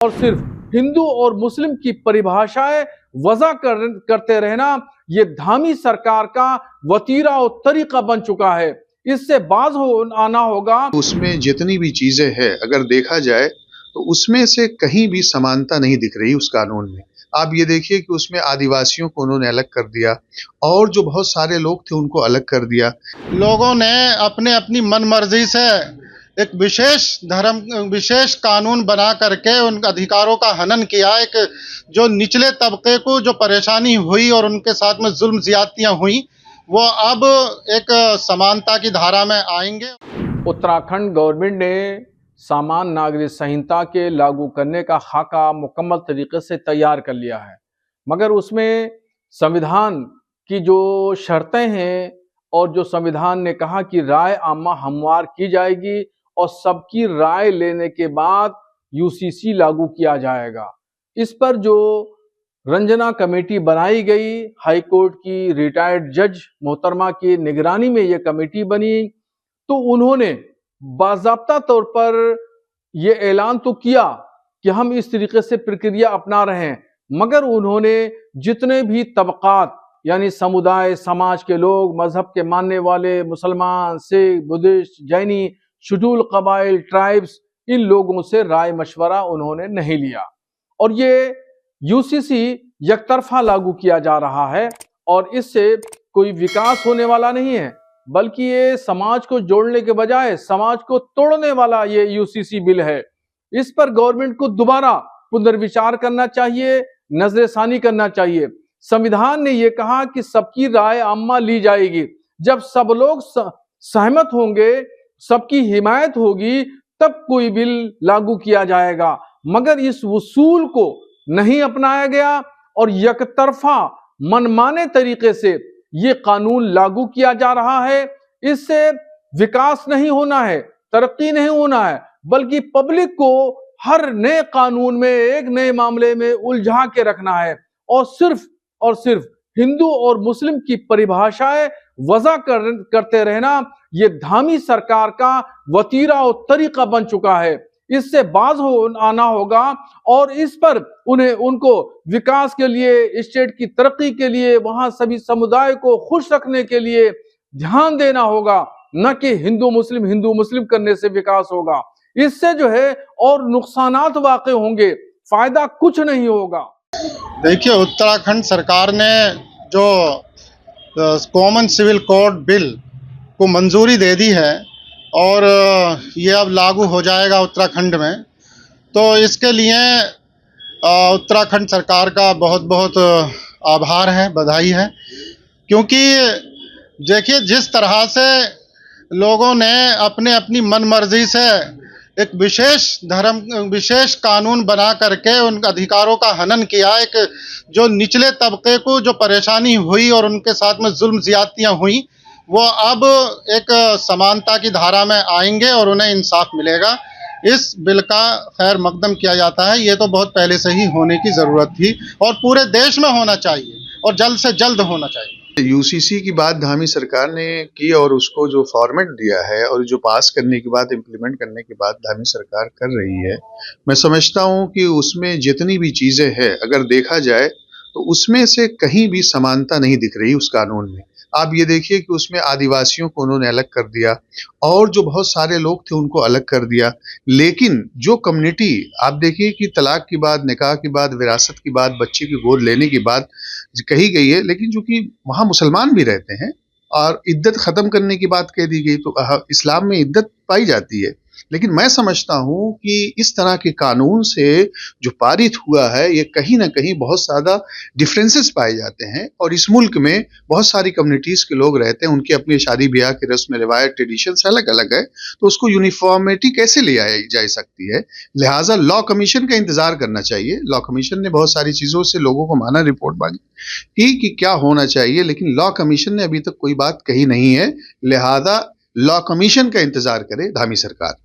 और सिर्फ हिंदू और मुस्लिम की परिभाषाएं वजह करते रहना ये धामी सरकार का वतीरा और तरीका बन चुका है। इससे बाज आना होगा। उसमें जितनी भी चीजें हैं अगर देखा जाए तो उसमें से कहीं भी समानता नहीं दिख रही उस कानून में। आप ये देखिए कि उसमें आदिवासियों को उन्होंने अलग कर दिया और जो बहुत सारे लोग थे उनको अलग कर दिया। लोगों ने अपने अपनी मनमर्जी से एक विशेष कानून बना करके उन अधिकारों का हनन किया। एक जो निचले तबके को जो परेशानी हुई और उनके साथ में जुल्म ज्यादतियां हुई, वो अब एक समानता की धारा में आएंगे। उत्तराखंड गवर्नमेंट ने सामान्य नागरिक संहिता के लागू करने का खाका मुकम्मल तरीके से तैयार कर लिया है, मगर उसमें संविधान की जो शर्तें हैं और जो संविधान ने कहा कि राय आमा हमवार की जाएगी और सबकी राय लेने के बाद यूसीसी लागू किया जाएगा। इस पर जो रंजना कमेटी बनाई गई, हाई कोर्ट की रिटायर्ड जज मोहतरमा की निगरानी में ये कमेटी बनी, तो उन्होंने बाज़ाब्ता तौर पर यह ऐलान तो किया कि हम इस तरीके से प्रक्रिया अपना रहे हैं, मगर उन्होंने जितने भी तबकात यानी समुदाय समाज के लोग, मजहब के मानने वाले मुसलमान, सिख, बुद्धिस्ट, जैनी, शेड्यूल कबाइल, ट्राइब्स, इन लोगों से राय मशवरा उन्होंने नहीं लिया और ये यूसीसी यकतरफा लागू किया जा रहा है और इससे कोई विकास होने वाला नहीं है, बल्कि ये समाज को जोड़ने के बजाय समाज को तोड़ने वाला ये यूसीसी बिल है। इस पर गवर्नमेंट को दोबारा पुनर्विचार करना चाहिए, नजरसानी करना चाहिए। संविधान ने यह कहा कि सबकी राय आम्मा ली जाएगी। जब सब लोग सहमत होंगे, सबकी हिमायत होगी, तब कोई बिल लागू किया जाएगा, मगर इस उसूल को नहीं अपनाया गया और यकतरफा मनमाने तरीके से ये कानून लागू किया जा रहा है। इससे विकास नहीं होना है, तरक्की नहीं होना है, बल्कि पब्लिक को हर नए कानून में, एक नए मामले में उलझा के रखना है और सिर्फ हिंदू और मुस्लिम की परिभाषाएं वजह करते रहना ये धामी सरकार का वतीरा और तरीका बन चुका है। इससे बाज आना होगा और इस पर उनको विकास के लिए, स्टेट की तरक्की के लिए, वहां सभी समुदाय को खुश रखने के लिए ध्यान देना होगा, न कि हिंदू मुस्लिम करने से विकास होगा। इससे जो है और नुकसानात वाक़ई होंगे, फायदा कुछ नहीं होगा। देखिए, उत्तराखंड सरकार ने जो कॉमन सिविल कोड बिल को मंजूरी दे दी है और ये अब लागू हो जाएगा उत्तराखंड में, तो इसके लिए उत्तराखंड सरकार का बहुत बहुत आभार है, बधाई है। क्योंकि देखिए, जिस तरह से लोगों ने अपने अपनी मनमर्जी से एक विशेष कानून बना करके उन अधिकारों का हनन किया। एक जो निचले तबके को जो परेशानी हुई और उनके साथ में जुल्म ज्यादतियां हुई, वो अब एक समानता की धारा में आएंगे और उन्हें इंसाफ मिलेगा। इस बिल का खैर मकदम किया जाता है। ये तो बहुत पहले से ही होने की ज़रूरत थी और पूरे देश में होना चाहिए और जल्द से जल्द होना चाहिए। यूसीसी की बात धामी सरकार ने की और उसको जो फॉर्मेट दिया है और जो पास करने के बाद, इम्प्लीमेंट करने के बाद धामी सरकार कर रही है, मैं समझता हूँ कि उसमें जितनी भी चीज़ें हैं अगर देखा जाए तो उसमें से कहीं भी समानता नहीं दिख रही उस कानून में। आप ये देखिए कि उसमें आदिवासियों को उन्होंने अलग कर दिया और जो बहुत सारे लोग थे उनको अलग कर दिया। लेकिन जो कम्युनिटी, आप देखिए कि तलाक की बात, निकाह की बात, विरासत की बात, बच्चे की गोद लेने की बात कही गई है, लेकिन जो कि वहाँ मुसलमान भी रहते हैं और इद्दत ख़त्म करने की बात कह दी गई, तो इस्लाम में इद्दत पाई जाती है। लेकिन मैं समझता हूँ कि इस तरह के कानून से जो पारित हुआ है, ये कहीं ना कहीं बहुत ज़्यादा डिफरेंसेस पाए जाते हैं और इस मुल्क में बहुत सारी कम्युनिटीज़ के लोग रहते हैं, उनकी अपनी शादी ब्याह की रस्म रिवायत, ट्रेडिशंस अलग अलग है, तो उसको यूनिफॉर्मिटी कैसे ले आई जा सकती है। लिहाजा लॉ कमीशन का इंतज़ार करना चाहिए। लॉ कमीशन ने बहुत सारी चीज़ों से लोगों को माना, रिपोर्ट मांगी कि क्या होना चाहिए, लेकिन लॉ कमीशन ने अभी तक कोई बात कही नहीं है। लिहाजा लॉ कमीशन का इंतज़ार करे धामी सरकार।